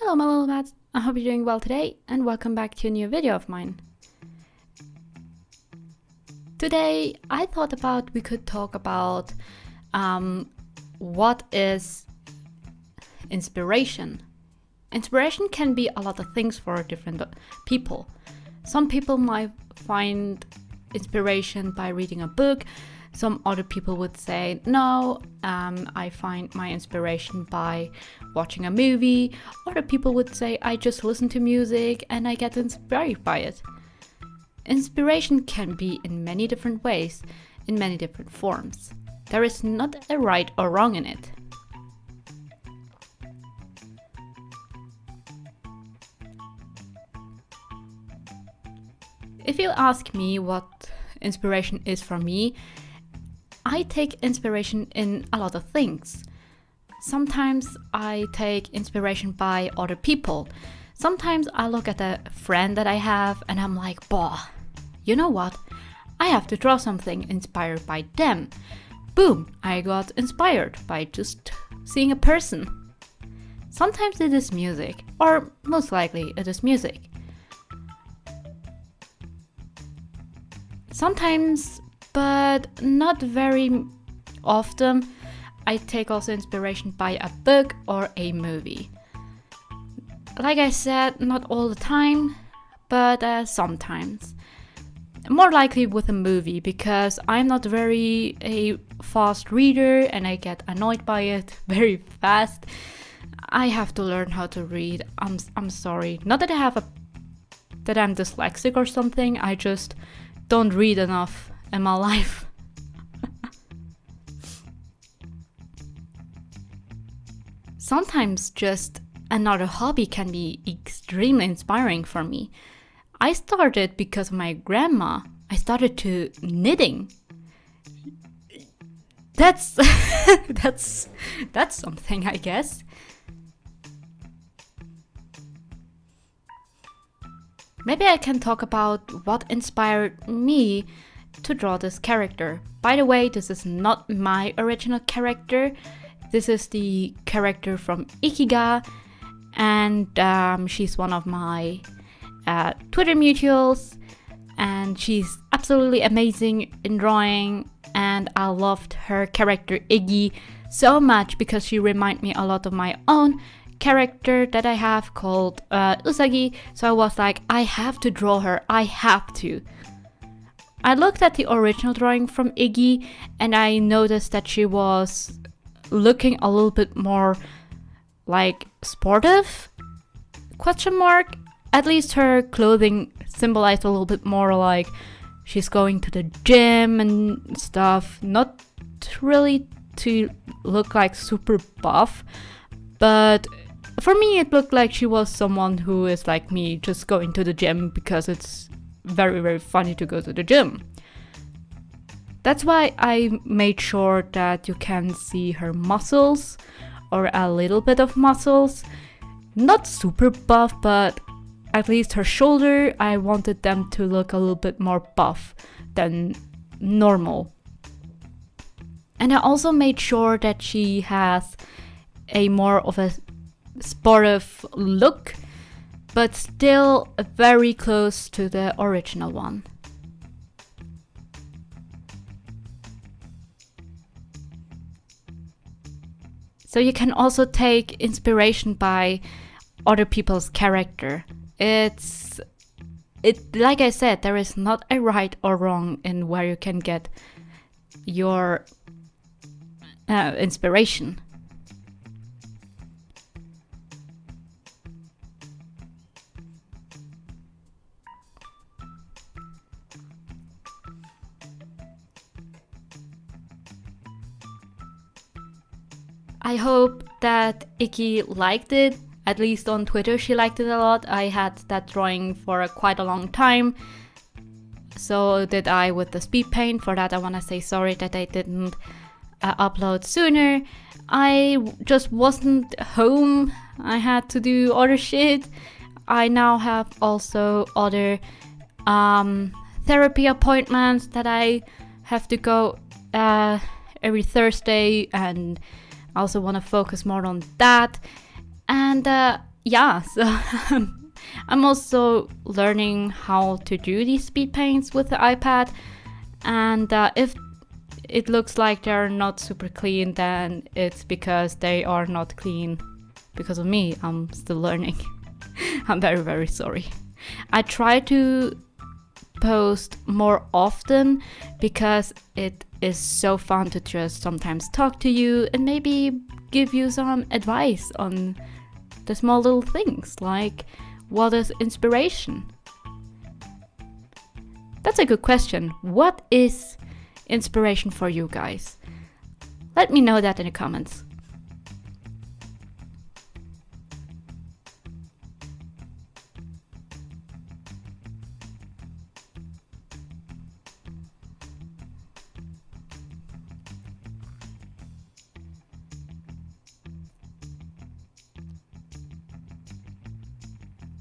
Hello my little bats, I hope you're doing well today and welcome back to a new video of mine. Today I thought about we could talk about what is inspiration. Inspiration can be a lot of things for different people. Some people might find inspiration by reading a book. Some other people would say, no, I find my inspiration by watching a movie. Other people would say, I just listen to music and I get inspired by it. Inspiration can be in many different ways, in many different forms. There is not a right or wrong in it. If you ask me what inspiration is for me, I take inspiration in a lot of things. Sometimes I take inspiration by other people. Sometimes I look at a friend that I have and I'm like, you know what? I have to draw something inspired by them. Boom, I got inspired by just seeing a person. Sometimes it is music, or most likely it is music. Sometimes, but not very often, I take also inspiration by a book or a movie. Like I said, not all the time, but sometimes. More likely with a movie, because I'm not very a fast reader and I get annoyed by it very fast. I have to learn how to read. I'm sorry. Not that that I'm dyslexic or something, I just don't read enough in my life. Sometimes just another hobby can be extremely inspiring for me. I started because of my grandma. I started to knitting. That's that's something, I guess. Maybe I can talk about what inspired me to draw this character. By the way, this is not my original character. This is the character from Ikiga, and she's one of my Twitter mutuals, and she's absolutely amazing in drawing, and I loved her character Iggy so much because she reminded me a lot of my own character that I have called Usagi. So I was like, I have to draw her, I have to. I looked at the original drawing from Iggy and I noticed that she was looking a little bit more like sportive, ? At least her clothing symbolized a little bit more like she's going to the gym and stuff. Not really to look like super buff, but for me it looked like she was someone who is like me, just going to the gym because it's very, very funny to go to the gym. That's why I made sure that you can see her muscles, or a little bit of muscles. Not super buff, but at least her shoulder, I wanted them to look a little bit more buff than normal. And I also made sure that she has a more of a sportive look, but still very close to the original one. So you can also take inspiration by other people's character. Like I said, there is not a right or wrong in where you can get your inspiration. I hope that Iki liked it. At least on Twitter she liked it a lot. I had that drawing for quite a long time. So did I with the speed paint. For that I want to say sorry that I didn't upload sooner. I just wasn't home. I had to do other shit. I now have also other therapy appointments that I have to go every Thursday, and I also want to focus more on that. And yeah, so I'm also learning how to do these speed paints with the iPad. And if it looks like they're not super clean, then it's because they are not clean because of me. I'm still learning. I'm very, very sorry. I try to post more often because it is so fun to just sometimes talk to you and maybe give you some advice on the small little things, like what is inspiration? That's a good question. What is inspiration for you guys? Let me know that in the comments.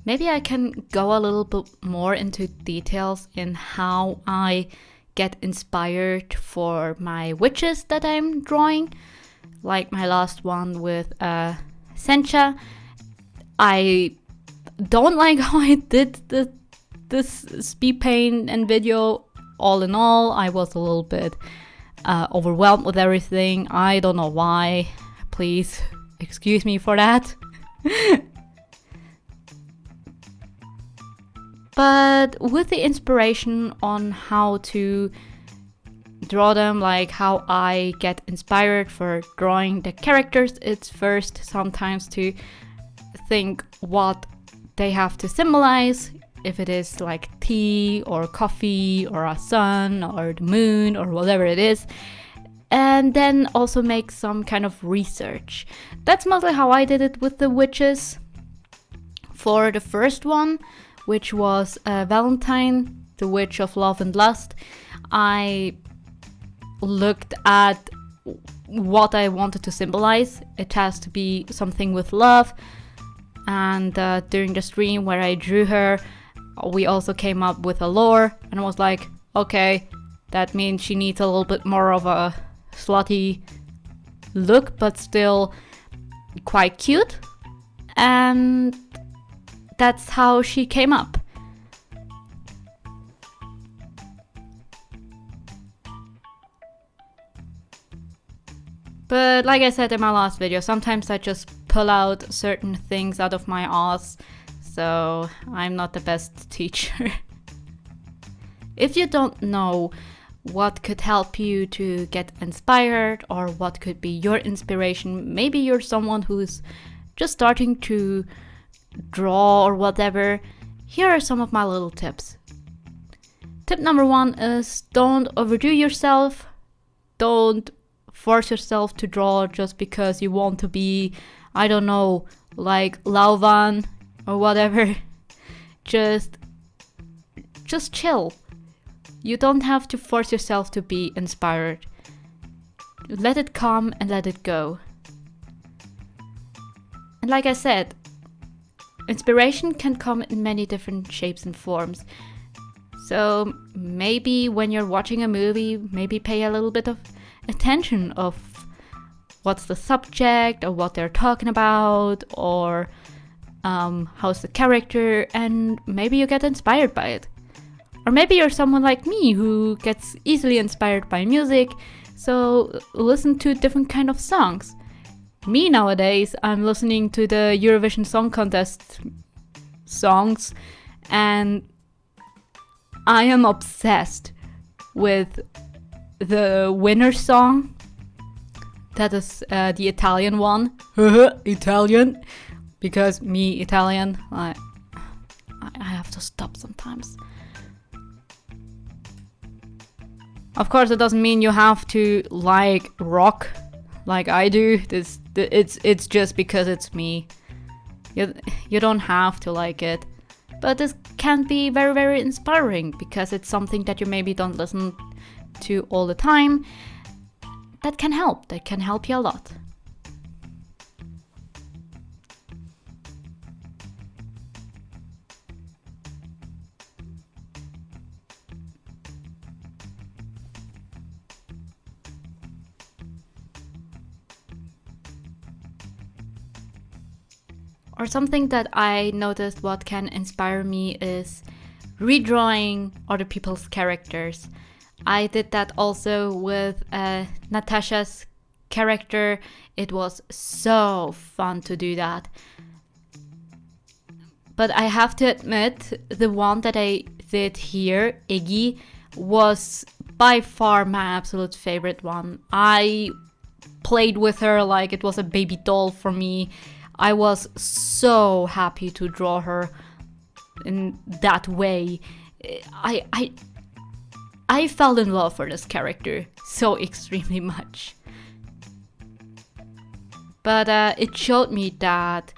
Maybe I can go a little bit more into details in how I get inspired for my witches that I'm drawing. Like my last one with Sencha. I don't like how I did this speed paint and video. All in all, I was a little bit overwhelmed with everything. I don't know why. Please excuse me for that. But with the inspiration on how to draw them, like how I get inspired for drawing the characters, it's first sometimes to think what they have to symbolize. If it is like tea or coffee or a sun or the moon or whatever it is. And then also make some kind of research. That's mostly how I did it with the witches. For the first one, which was Valentine, the Witch of Love and Lust, I looked at what I wanted to symbolize. It has to be something with love. And during the stream where I drew her, we also came up with a lore. And I was like, okay, that means she needs a little bit more of a slutty look, but still quite cute. And that's how she came up. But like I said in my last video, sometimes I just pull out certain things out of my ass, so I'm not the best teacher. If you don't know what could help you to get inspired or what could be your inspiration, maybe you're someone who's just starting to draw or whatever, here are some of my little tips. Tip number 1 is don't overdo yourself. Don't force yourself to draw just because you want to be, I don't know, like Lauvan or whatever. Just chill. You don't have to force yourself to be inspired. Let it come and let it go. And like I said, inspiration can come in many different shapes and forms. So maybe when you're watching a movie, maybe pay a little bit of attention of what's the subject or what they're talking about or how's the character, and maybe you get inspired by it. Or maybe you're someone like me who gets easily inspired by music, so listen to different kind of songs. Me nowadays, I'm listening to the Eurovision Song Contest songs, and I am obsessed with the winner song. That is the Italian one. Italian. Because me, Italian, I have to stop sometimes. Of course, it doesn't mean you have to like rock like I do. It's just because it's me. You don't have to like it. But this can be very, very inspiring because it's something that you maybe don't listen to all the time. That can help you a lot. Or something that I noticed what can inspire me is redrawing other people's characters. I did that also with Natasha's character. It was so fun to do that. But I have to admit, the one that I did here, Iggy, was by far my absolute favorite one. I played with her like it was a baby doll for me. I was so happy to draw her in that way. I fell in love for this character so extremely much. But it showed me that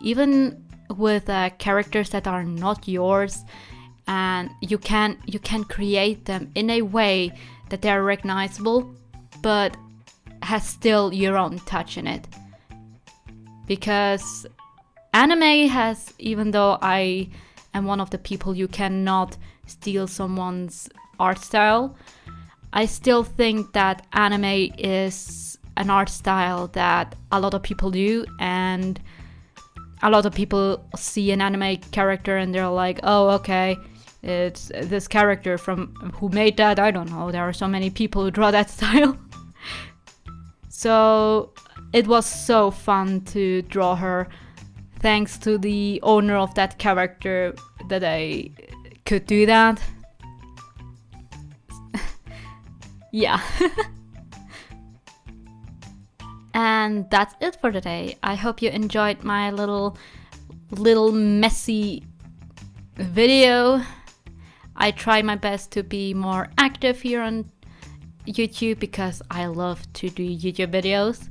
even with characters that are not yours, and you can create them in a way that they are recognizable, but has still your own touch in it. Because anime has, even though I am one of the people you cannot steal someone's art style, I still think that anime is an art style that a lot of people do, and a lot of people see an anime character and they're like, oh, okay, it's this character from who made that. I don't know, there are so many people who draw that style. So it was so fun to draw her, thanks to the owner of that character, that I could do that. Yeah. And that's it for today. I hope you enjoyed my little messy video. I try my best to be more active here on YouTube because I love to do YouTube videos.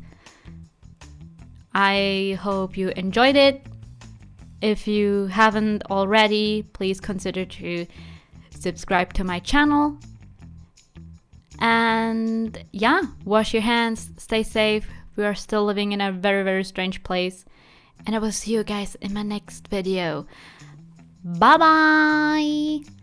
I hope you enjoyed it. If you haven't already, please consider to subscribe to my channel. And yeah, wash your hands, stay safe. We are still living in a very, very strange place. And I will see you guys in my next video. Bye bye!